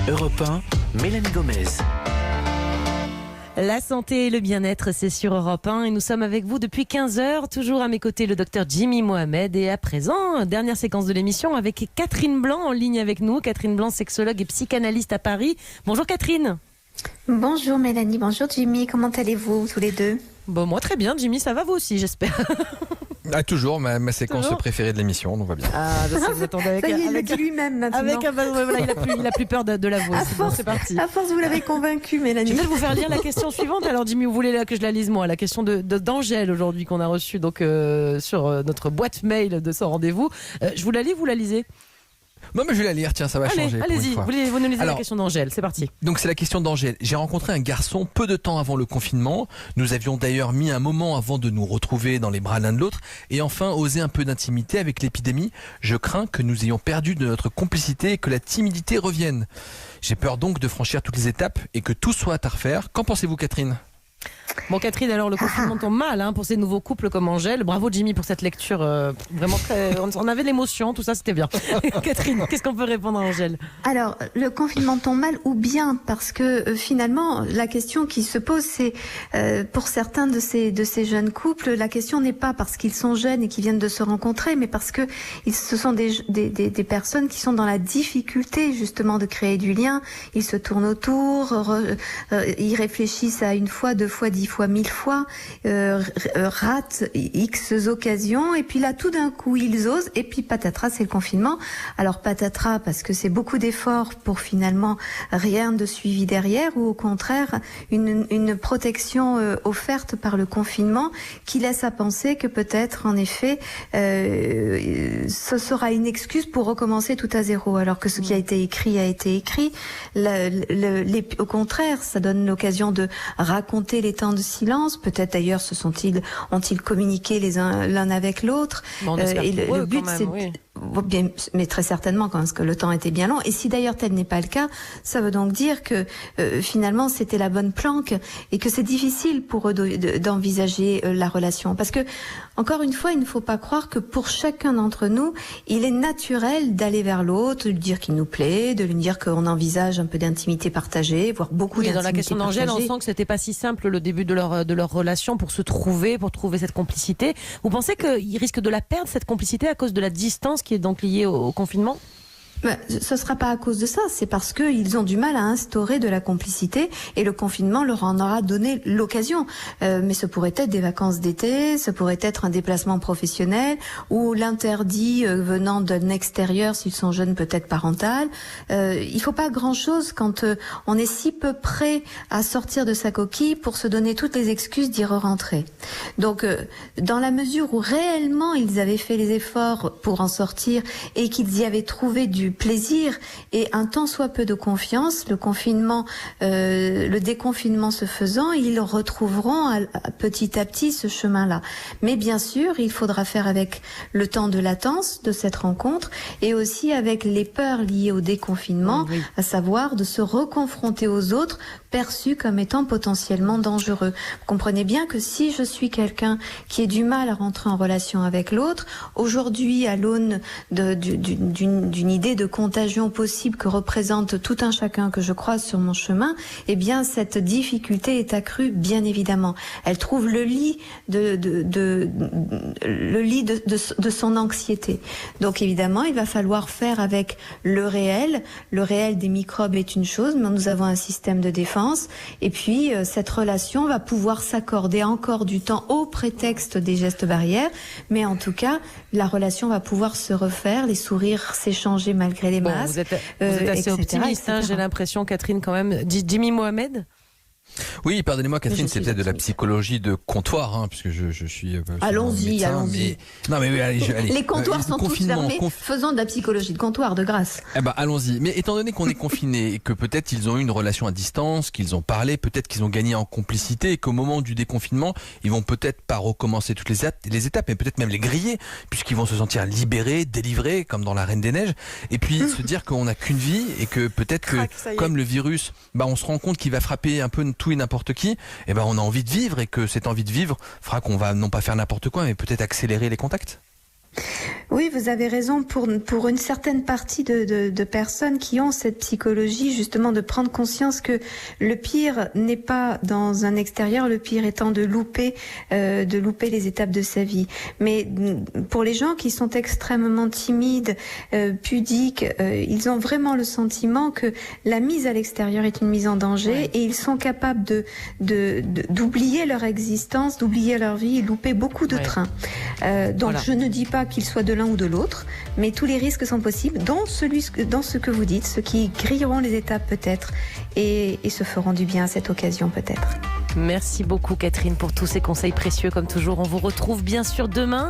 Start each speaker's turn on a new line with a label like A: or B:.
A: Europe 1, Mélanie Gomez.
B: La santé et le bien-être, c'est sur Europe 1 et nous sommes avec vous depuis 15h, toujours à mes côtés le docteur Jimmy Mohamed et à présent, dernière séquence de l'émission avec Catherine Blanc en ligne avec nous. Catherine Blanc, sexologue et psychanalyste à Paris. Bonjour Catherine.
C: Bonjour Mélanie, bonjour Jimmy, comment allez-vous tous les deux ?
B: Bon, moi très bien Jimmy, ça va vous aussi j'espère.
D: Toujours ma séquence préférée de l'émission, donc va bien.
B: Ah, ça vous attendez avec,
C: ça y est, il le dit lui-même maintenant.
B: Voilà, il a plus peur de l'avouer. C'est parti.
C: À force, vous l'avez convaincu, Mélanie.
B: Je vais peut-être vous faire lire la question suivante. Alors, Jimmy, vous voulez que je la lise moi? La question d'Angèle aujourd'hui qu'on a reçue donc sur notre boîte mail de ce rendez-vous. Je vous la lis, vous la lisez?
D: Non, mais je vais la lire, tiens, ça va changer.
B: Allez-y, vous nous lisez la question d'Angèle, c'est parti.
D: Donc c'est la question d'Angèle. J'ai rencontré un garçon peu de temps avant le confinement. Nous avions d'ailleurs mis un moment avant de nous retrouver dans les bras l'un de l'autre et enfin osé un peu d'intimité avec l'épidémie. Je crains que nous ayons perdu de notre complicité et que la timidité revienne. J'ai peur donc de franchir toutes les étapes et que tout soit à refaire. Qu'en pensez-vous, Catherine ?
B: Bon Catherine, alors le confinement tombe mal pour ces nouveaux couples comme Angèle. Bravo Jimmy pour cette lecture, vraiment très... On avait l'émotion, tout ça c'était bien. Catherine, qu'est-ce qu'on peut répondre à Angèle?
C: Alors, le confinement tombe mal ou bien parce que finalement, la question qui se pose, c'est pour certains de ces jeunes couples, la question n'est pas parce qu'ils sont jeunes et qu'ils viennent de se rencontrer, mais parce que ce sont des personnes qui sont dans la difficulté justement de créer du lien. Ils se tournent autour, ils réfléchissent à une fois, 2 fois, 10 fois, 1000 fois, ratent X occasions, et puis là, tout d'un coup, ils osent, et puis patatras, c'est le confinement. Alors patatras, parce que c'est beaucoup d'efforts pour finalement rien de suivi derrière, ou au contraire, une protection offerte par le confinement qui laisse à penser que peut-être, en effet, ce sera une excuse pour recommencer tout à zéro, alors que ce qui a été écrit a été écrit. Au contraire, ça donne l'occasion de raconter les temps de silence. Peut-être d'ailleurs ont-ils communiqué l'un avec l'autre.
B: Bon, et le but c'est
C: bien, mais très certainement parce que le temps était bien long. Et si d'ailleurs tel n'est pas le cas, ça veut donc dire que finalement c'était la bonne planque et que c'est difficile pour eux d'envisager la relation. Parce que encore une fois, il ne faut pas croire que pour chacun d'entre nous, il est naturel d'aller vers l'autre, de lui dire qu'il nous plaît, de lui dire qu'on envisage un peu d'intimité partagée, voire beaucoup d'intimité
B: partagée. Dans la question d'Angèle, on sent que c'était pas si simple le début de leur relation pour trouver cette complicité. Vous pensez qu'ils risquent de la perdre cette complicité à cause de la distance qui est donc liée au confinement?
C: Ce sera pas à cause de ça, c'est parce qu'ils ont du mal à instaurer de la complicité et le confinement leur en aura donné l'occasion. Mais ce pourrait être des vacances d'été, ce pourrait être un déplacement professionnel ou l'interdit venant d'un extérieur s'ils sont jeunes, peut-être parental. Il faut pas grand-chose quand on est si peu prêt à sortir de sa coquille pour se donner toutes les excuses d'y re-rentrer. Donc, dans la mesure où réellement ils avaient fait les efforts pour en sortir et qu'ils y avaient trouvé du plaisir et un tant soit peu de confiance, le déconfinement se faisant, ils retrouveront petit à petit ce chemin-là. Mais bien sûr, il faudra faire avec le temps de latence de cette rencontre et aussi avec les peurs liées au déconfinement, à savoir de se reconfronter aux autres perçus comme étant potentiellement dangereux. Vous comprenez bien que si je suis quelqu'un qui ait du mal à rentrer en relation avec l'autre, aujourd'hui, à l'aune d'une idée de contagion possible que représente tout un chacun que je croise sur mon chemin, eh bien cette difficulté est accrue, bien évidemment. Elle trouve le lit de son anxiété. Donc évidemment, il va falloir faire avec le réel. Le réel des microbes est une chose, mais nous avons un système de défense. Et puis cette relation va pouvoir s'accorder encore du temps au prétexte des gestes barrières, mais en tout cas, la relation va pouvoir se refaire, les sourires s'échanger malgré les masques.
B: Vous êtes assez optimiste, j'ai l'impression, Catherine, quand même. Jimmy Mohamed?
D: Oui, pardonnez-moi Catherine, c'est peut-être de la psychologie de comptoir, puisque je suis
C: allons-y.
D: Mais... Non mais oui, allez.
C: Les comptoirs sont tous fermés, faisons de la psychologie de comptoir, de grâce.
D: Allons-y. Mais étant donné qu'on est confinés et que peut-être ils ont eu une relation à distance, qu'ils ont parlé, peut-être qu'ils ont gagné en complicité et qu'au moment du déconfinement, ils vont peut-être pas recommencer toutes les étapes, mais peut-être même les griller, puisqu'ils vont se sentir libérés, délivrés, comme dans la Reine des Neiges, et puis se dire qu'on n'a qu'une vie et que peut-être que comme le virus, on se rend compte qu'il va frapper un peu tout et n'importe qui, on a envie de vivre et que cette envie de vivre fera qu'on va non pas faire n'importe quoi, mais peut-être accélérer les contacts.
C: Oui, vous avez raison pour une certaine partie de personnes qui ont cette psychologie, justement, de prendre conscience que le pire n'est pas dans un extérieur, le pire étant de louper les étapes de sa vie. Mais pour les gens qui sont extrêmement timides, pudiques, ils ont vraiment le sentiment que la mise à l'extérieur est une mise en danger, et ils sont capables d'oublier leur existence, d'oublier leur vie et louper beaucoup de trains. Donc
B: Voilà.
C: je ne dis pas qu'ils soient de l'un ou de l'autre, mais tous les risques sont possibles dans ce que vous dites, ceux qui grilleront les étapes peut-être et se feront du bien à cette occasion peut-être.
B: Merci beaucoup Catherine pour tous ces conseils précieux comme toujours. On vous retrouve bien sûr demain.